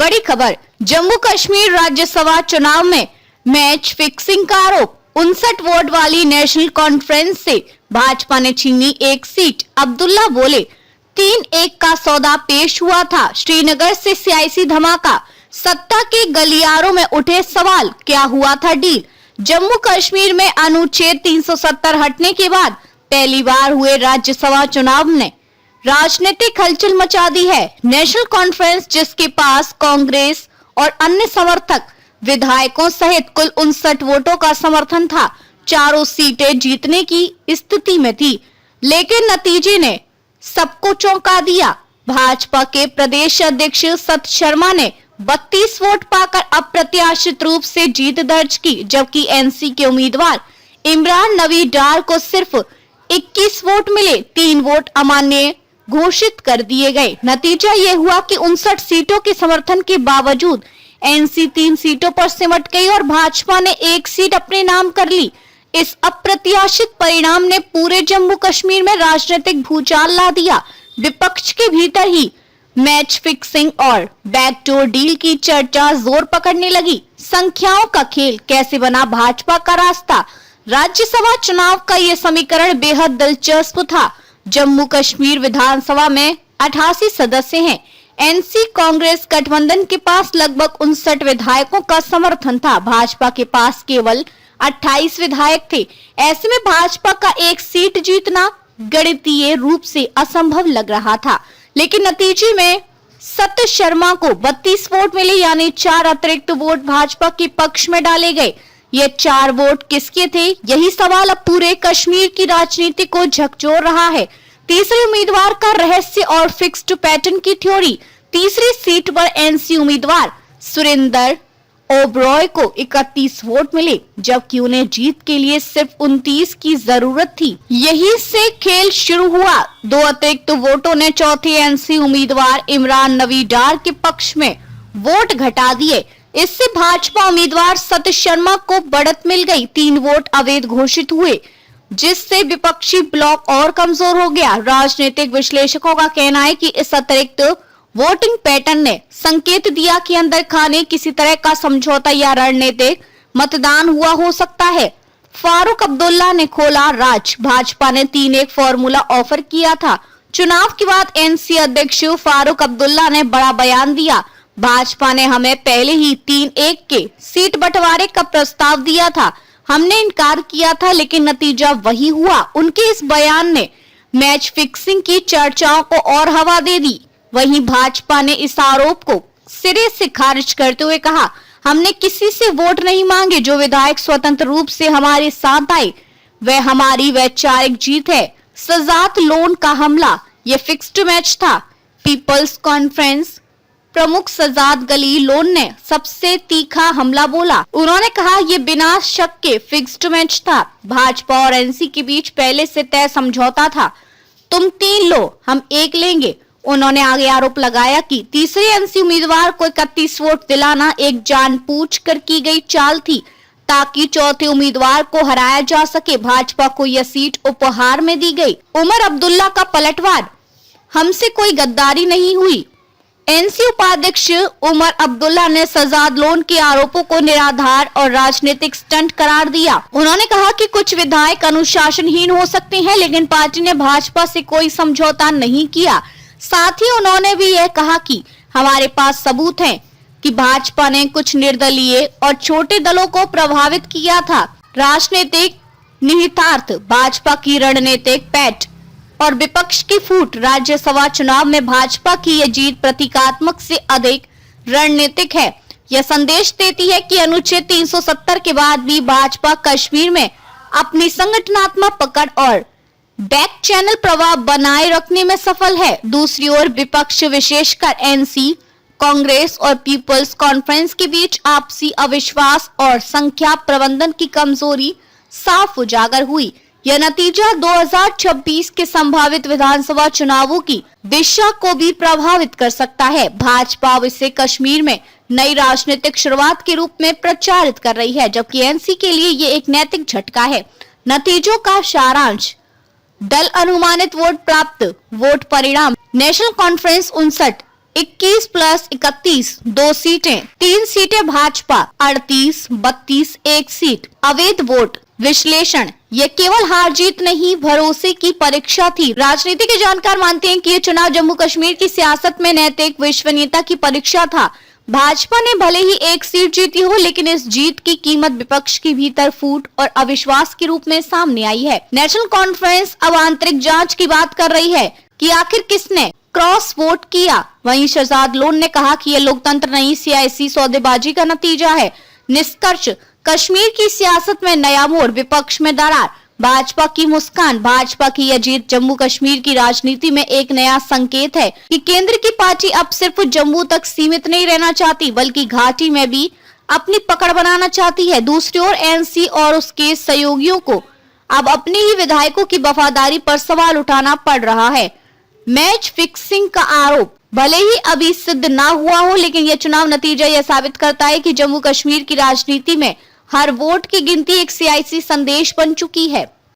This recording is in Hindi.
बड़ी खबर, जम्मू कश्मीर राज्यसभा चुनाव में मैच फिक्सिंग का आरोप। 59 वोट वाली नेशनल कॉन्फ्रेंस से भाजपा ने छीनी एक सीट। अब्दुल्ला बोले 3-1 का सौदा पेश हुआ था। श्रीनगर से सियासी धमाका, सत्ता के गलियारों में उठे सवाल, क्या हुआ था डील। जम्मू कश्मीर में अनुच्छेद 370 हटने के बाद पहली बार हुए राज्यसभा चुनाव ने राजनीतिक हलचल मचा दी है। नेशनल कॉन्फ्रेंस, जिसके पास कांग्रेस और अन्य समर्थक विधायकों सहित कुल 59 वोटों का समर्थन था, चारों सीटें जीतने की स्थिति में थी, लेकिन नतीजे ने सबको चौंका दिया। भाजपा के प्रदेश अध्यक्ष सत शर्मा ने 32 वोट पाकर अप्रत्याशित रूप से जीत दर्ज की, जबकि एनसी के उम्मीदवार इमरान नवी डार को सिर्फ 21 वोट मिले। 3 वोट अमान्य घोषित कर दिए गए। नतीजा ये हुआ कि 59 सीटों के समर्थन के बावजूद एनसी 3 सीटों पर सिमट गई और भाजपा ने 1 सीट अपने नाम कर ली। इस अप्रत्याशित परिणाम ने पूरे जम्मू कश्मीर में राजनीतिक भूचाल ला दिया। विपक्ष के भीतर ही मैच फिक्सिंग और बैकडोर डील की चर्चा जोर पकड़ने लगी। संख्याओं का खेल कैसे बना भाजपा का रास्ता। राज्यसभा चुनाव का ये समीकरण बेहद दिलचस्प था। जम्मू कश्मीर विधानसभा में 88 सदस्य हैं। एनसी कांग्रेस गठबंधन के पास लगभग 59 विधायकों का समर्थन था। भाजपा के पास केवल 28 विधायक थे। ऐसे में भाजपा का 1 सीट जीतना गणितीय रूप से असंभव लग रहा था, लेकिन नतीजे में सत शर्मा को 32 वोट मिले, यानी 4 अतिरिक्त वोट भाजपा के पक्ष में डाले गए। ये 4 वोट किसके थे, यही सवाल अब पूरे कश्मीर की राजनीति को झकझोर रहा है। तीसरे उम्मीदवार का रहस्य और फिक्स्ड पैटर्न की थ्योरी। तीसरी सीट पर एनसी उम्मीदवार सुरेंद्र ओबरॉय को 31 वोट मिले, जबकि उन्हें जीत के लिए सिर्फ 29 की जरूरत थी। यही से खेल शुरू हुआ। 2 अतिरिक्त वोटों ने चौथे एनसी उम्मीदवार इमरान नवी डार के पक्ष में वोट घटा दिए। इससे भाजपा उम्मीदवार सत शर्मा को बढ़त मिल गई। 3 वोट अवैध घोषित हुए, जिससे विपक्षी ब्लॉक और कमजोर हो गया। राजनीतिक विश्लेषकों का कहना है कि इस अतिरिक्त वोटिंग पैटर्न ने संकेत दिया कि अंदर खाने किसी तरह का समझौता या रणनीतिक मतदान हुआ हो सकता है। फारूक अब्दुल्ला ने खोला राज। भाजपा ने 3-1 फॉर्मूला ऑफर किया था। चुनाव के बाद एनसी अध्यक्ष फारूक अब्दुल्ला ने बड़ा बयान दिया। भाजपा ने हमें पहले ही 3-1 के सीट बंटवारे का प्रस्ताव दिया था, हमने इनकार किया था, लेकिन नतीजा वही हुआ। उनके इस बयान ने मैच फिक्सिंग की चर्चाओं को और हवा दे दी। वहीं भाजपा ने इस आरोप को सिरे से खारिज करते हुए कहा, हमने किसी से वोट नहीं मांगे। जो विधायक स्वतंत्र रूप से हमारे साथ आए वह हमारी वैचारिक जीत है। सजात लोन का हमला, यह फिक्स्ड मैच था। पीपल्स कॉन्फ्रेंस प्रमुख सजाद गली लोन ने सबसे तीखा हमला बोला। उन्होंने कहा, ये बिना शक के फिक्स्ड मैच था। भाजपा और एनसी के बीच पहले से तय समझौता था, तुम 3 लो, हम 1 लेंगे। उन्होंने आगे आरोप लगाया कि तीसरे एनसी उम्मीदवार को 31 वोट दिलाना एक जानबूझकर की गई चाल थी, ताकि चौथे उम्मीदवार को हराया जा सके। भाजपा को यह सीट उपहार में दी गई। उमर अब्दुल्ला का पलटवार, हमसे कोई गद्दारी नहीं हुई। एनसी उपाध्यक्ष उमर अब्दुल्ला ने सजाद लोन के आरोपों को निराधार और राजनीतिक स्टंट करार दिया। उन्होंने कहा कि कुछ विधायक अनुशासनहीन हो सकते हैं, लेकिन पार्टी ने भाजपा से कोई समझौता नहीं किया। साथ ही उन्होंने भी यह कहा कि हमारे पास सबूत हैं कि भाजपा ने कुछ निर्दलीय और छोटे दलों को प्रभावित किया था। राजनीतिक निहितार्थ, भाजपा की रणनीतिक पैठ और विपक्ष की फूट। राज्यसभा चुनाव में भाजपा की यह जीत प्रतीकात्मक से अधिक रणनीतिक है। यह संदेश देती है कि अनुच्छेद 370 के बाद भी भाजपा कश्मीर में अपनी संगठनात्मक पकड़ और बैक चैनल प्रभाव बनाए रखने में सफल है। दूसरी ओर विपक्ष, विशेषकर एनसी, कांग्रेस और पीपल्स कॉन्फ्रेंस के बीच आपसी अविश्वास और संख्या प्रबंधन की कमजोरी साफ उजागर हुई। यह नतीजा 2026 के संभावित विधानसभा चुनावों की दिशा को भी प्रभावित कर सकता है। भाजपा इसे कश्मीर में नई राजनीतिक शुरुआत के रूप में प्रचारित कर रही है, जबकि एनसी के लिए ये एक नैतिक झटका है। नतीजों का सारांश, दल अनुमानित वोट प्राप्त, वोट परिणाम, नेशनल कॉन्फ्रेंस 59, 21 प्लस 31 2 सीटें, 3 सीटें भाजपा, 38, 32 1 सीट। अवैध वोट विश्लेषण, ये केवल हार जीत नहीं भरोसे की परीक्षा थी। राजनीति के जानकार मानते हैं कि ये चुनाव जम्मू कश्मीर की सियासत में नैतिक विश्वसनीयता की परीक्षा था। भाजपा ने भले ही 1 सीट जीती हो, लेकिन इस जीत की कीमत विपक्ष की भीतर फूट और अविश्वास के रूप में सामने आई है। नेशनल कॉन्फ्रेंस अब आंतरिक जांच की बात कर रही है कि आखिर किसने क्रॉस वोट किया। वहीं शहजाद लोन ने कहा कि यह लोकतंत्र नहीं, सियासी सौदेबाजी का नतीजा है। निष्कर्ष, कश्मीर की सियासत में नया मोड़, विपक्ष में दरार, भाजपा की मुस्कान। भाजपा की यह जीत जम्मू कश्मीर की राजनीति में एक नया संकेत है कि केंद्र की पार्टी अब सिर्फ जम्मू तक सीमित नहीं रहना चाहती, बल्कि घाटी में भी अपनी पकड़ बनाना चाहती है। दूसरी ओर एनसी और उसके सहयोगियों को अब अपने ही विधायकों की वफादारी पर सवाल उठाना पड़ रहा है। मैच फिक्सिंग का आरोप भले ही अभी सिद्ध ना हुआ हो, लेकिन यह चुनाव नतीजा यह साबित करता है कि जम्मू कश्मीर की राजनीति में हर वोट की गिनती एक सियासी संदेश बन चुकी है।